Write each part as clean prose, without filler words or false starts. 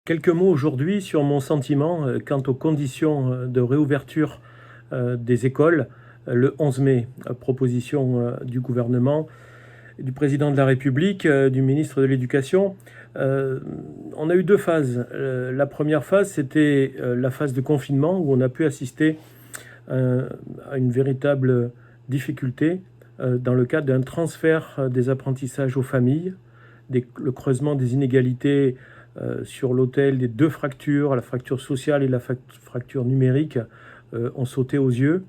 Quelques mots aujourd'hui sur mon sentiment quant aux conditions de réouverture des écoles le 11 mai. Proposition du gouvernement, du président de la République, du ministre de l'Éducation. On a eu deux phases. La première phase, c'était la phase de confinement où on a pu assister à une véritable difficulté dans le cadre d'un transfert des apprentissages aux familles, le creusement des inégalités sur l'autel des deux fractures, la fracture sociale et la fracture numérique, ont sauté aux yeux.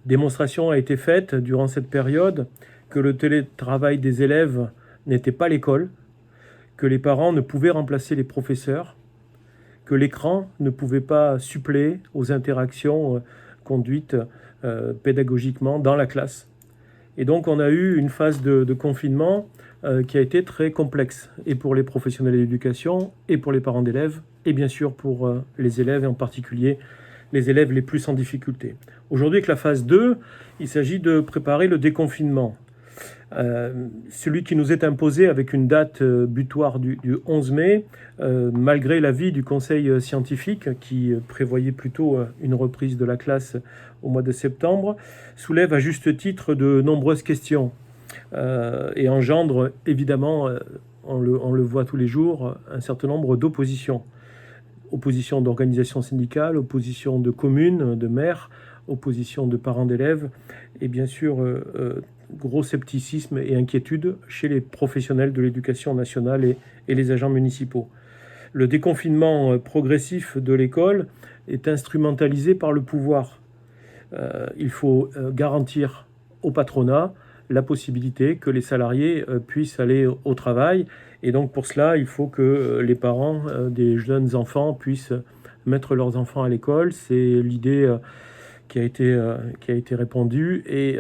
Démonstration a été faite durant cette période que le télétravail des élèves n'était pas l'école, que les parents ne pouvaient remplacer les professeurs, que l'écran ne pouvait pas suppléer aux interactions conduites pédagogiquement dans la classe. Et donc on a eu une phase de confinement qui a été très complexe, et pour les professionnels de l'éducation, et pour les parents d'élèves, et bien sûr pour les élèves, et en particulier les élèves les plus en difficulté. Aujourd'hui, avec la phase 2, il s'agit de préparer le déconfinement. Celui qui nous est imposé avec une date butoir du 11 mai, malgré l'avis du conseil scientifique qui prévoyait plutôt une reprise de la classe au mois de septembre, soulève à juste titre de nombreuses questions et engendre évidemment, on le voit tous les jours, un certain nombre d'oppositions. Opposition d'organisations syndicales, opposition de communes, de maires, opposition de parents d'élèves, et bien sûr gros scepticisme et inquiétude chez les professionnels de l'éducation nationale et les agents municipaux. Le déconfinement progressif de l'école est instrumentalisé par le pouvoir. Il faut garantir au patronat la possibilité que les salariés puissent aller au travail. Et donc pour cela, il faut que les parents des jeunes enfants puissent mettre leurs enfants à l'école. C'est l'idée qui a été répandue. Et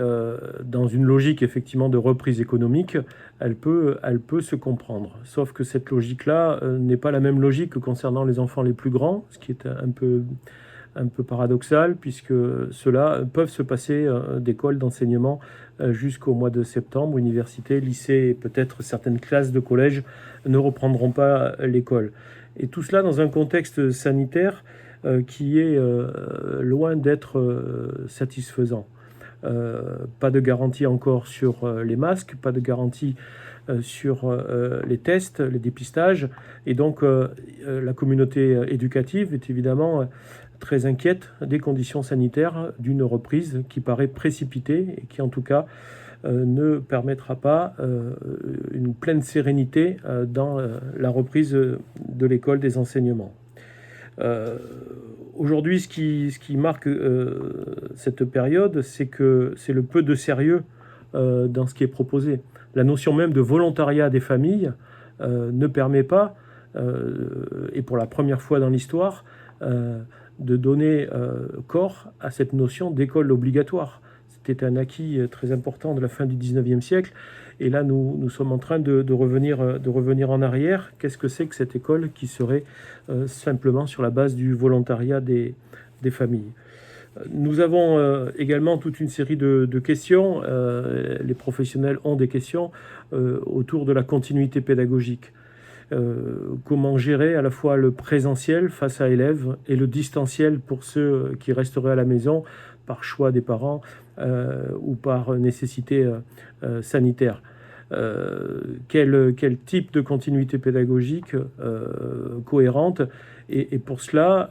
dans une logique effectivement de reprise économique, elle peut se comprendre. Sauf que cette logique-là n'est pas la même logique que concernant les enfants les plus grands, ce qui est un peu paradoxal, puisque ceux-là peuvent se passer d'école d'enseignement jusqu'au mois de septembre. Université, lycée et peut-être certaines classes de collège ne reprendront pas l'école. Et tout cela dans un contexte sanitaire qui est loin d'être satisfaisant. Pas de garantie encore sur les masques, pas de garantie sur les tests, les dépistages. Et donc la communauté éducative est évidemment très inquiète des conditions sanitaires d'une reprise qui paraît précipitée et qui en tout cas ne permettra pas une pleine sérénité dans la reprise de l'école, des enseignements. Aujourd'hui, ce qui marque cette période, c'est que c'est le peu de sérieux dans ce qui est proposé. La notion même de volontariat des familles ne permet pas, et pour la première fois dans l'histoire, de donner corps à cette notion d'école obligatoire. C'était un acquis très important de la fin du 19e siècle. Et là, nous sommes en train de revenir en arrière. Qu'est-ce que c'est que cette école qui serait simplement sur la base du volontariat des familles ? Nous avons également toute une série de questions. Les professionnels ont des questions autour de la continuité pédagogique. Comment gérer à la fois le présentiel face à élèves et le distanciel pour ceux qui resteraient à la maison par choix des parents ou par nécessité sanitaire. Quel type de continuité pédagogique cohérente, et pour cela,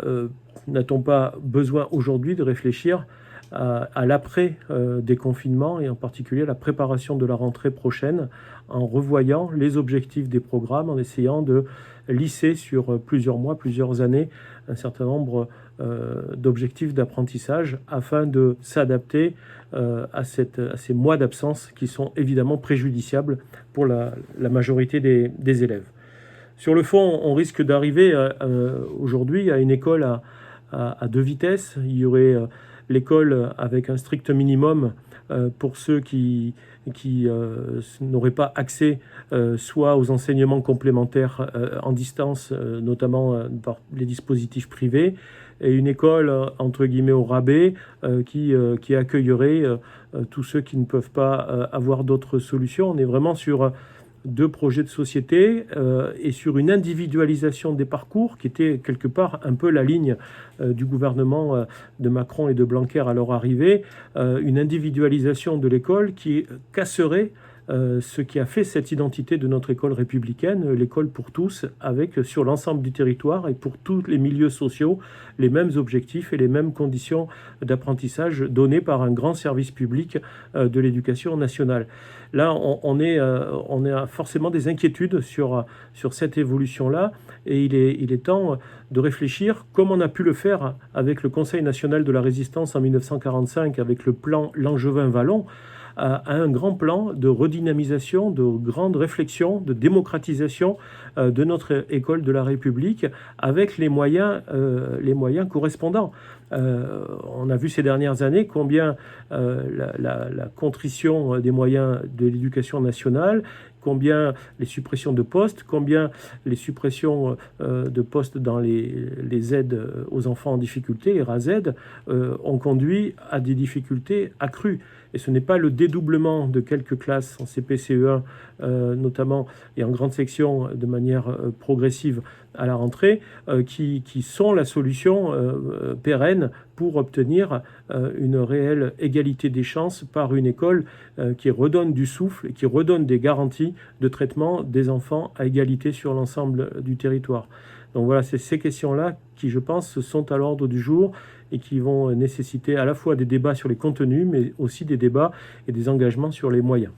n'a-t-on pas besoin aujourd'hui de réfléchir à l'après déconfinement et en particulier à la préparation de la rentrée prochaine en revoyant les objectifs des programmes, en essayant de lisser sur plusieurs mois, plusieurs années un certain nombre d'objectifs d'apprentissage afin de s'adapter à ces mois d'absence qui sont évidemment préjudiciables pour la majorité des élèves. Sur le fond, on risque d'arriver aujourd'hui à une école à deux vitesses. Il y aurait l'école avec un strict minimum pour ceux qui n'auraient pas accès soit aux enseignements complémentaires en distance, notamment par les dispositifs privés, et une école entre guillemets au rabais qui accueillerait tous ceux qui ne peuvent pas avoir d'autres solutions. On est vraiment sur de projets de société et sur une individualisation des parcours qui était quelque part un peu la ligne du gouvernement de Macron et de Blanquer à leur arrivée, une individualisation de l'école qui casserait ce qui a fait cette identité de notre école républicaine, l'école pour tous, avec sur l'ensemble du territoire et pour tous les milieux sociaux, les mêmes objectifs et les mêmes conditions d'apprentissage donnés par un grand service public de l'éducation nationale. Là, on a forcément des inquiétudes sur cette évolution-là, et il est temps de réfléchir, comme on a pu le faire avec le Conseil national de la résistance en 1945, avec le plan Langevin-Vallon, à un grand plan de redynamisation, de grande réflexion, de démocratisation de notre école de la République avec les moyens correspondants. On a vu ces dernières années combien la contrition des moyens de l'éducation nationale, combien les suppressions de postes, combien les suppressions de postes dans les aides aux enfants en difficulté, les RASAID, ont conduit à des difficultés accrues. Et ce n'est pas le dédoublement de quelques classes en CP-CE1, notamment, et en grande section de manière progressive à la rentrée, qui sont la solution pérenne pour obtenir une réelle égalité des chances par une école qui redonne du souffle et qui redonne des garanties de traitement des enfants à égalité sur l'ensemble du territoire. Donc voilà, c'est ces questions-là qui, je pense, sont à l'ordre du jour et qui vont nécessiter à la fois des débats sur les contenus, mais aussi des débats et des engagements sur les moyens.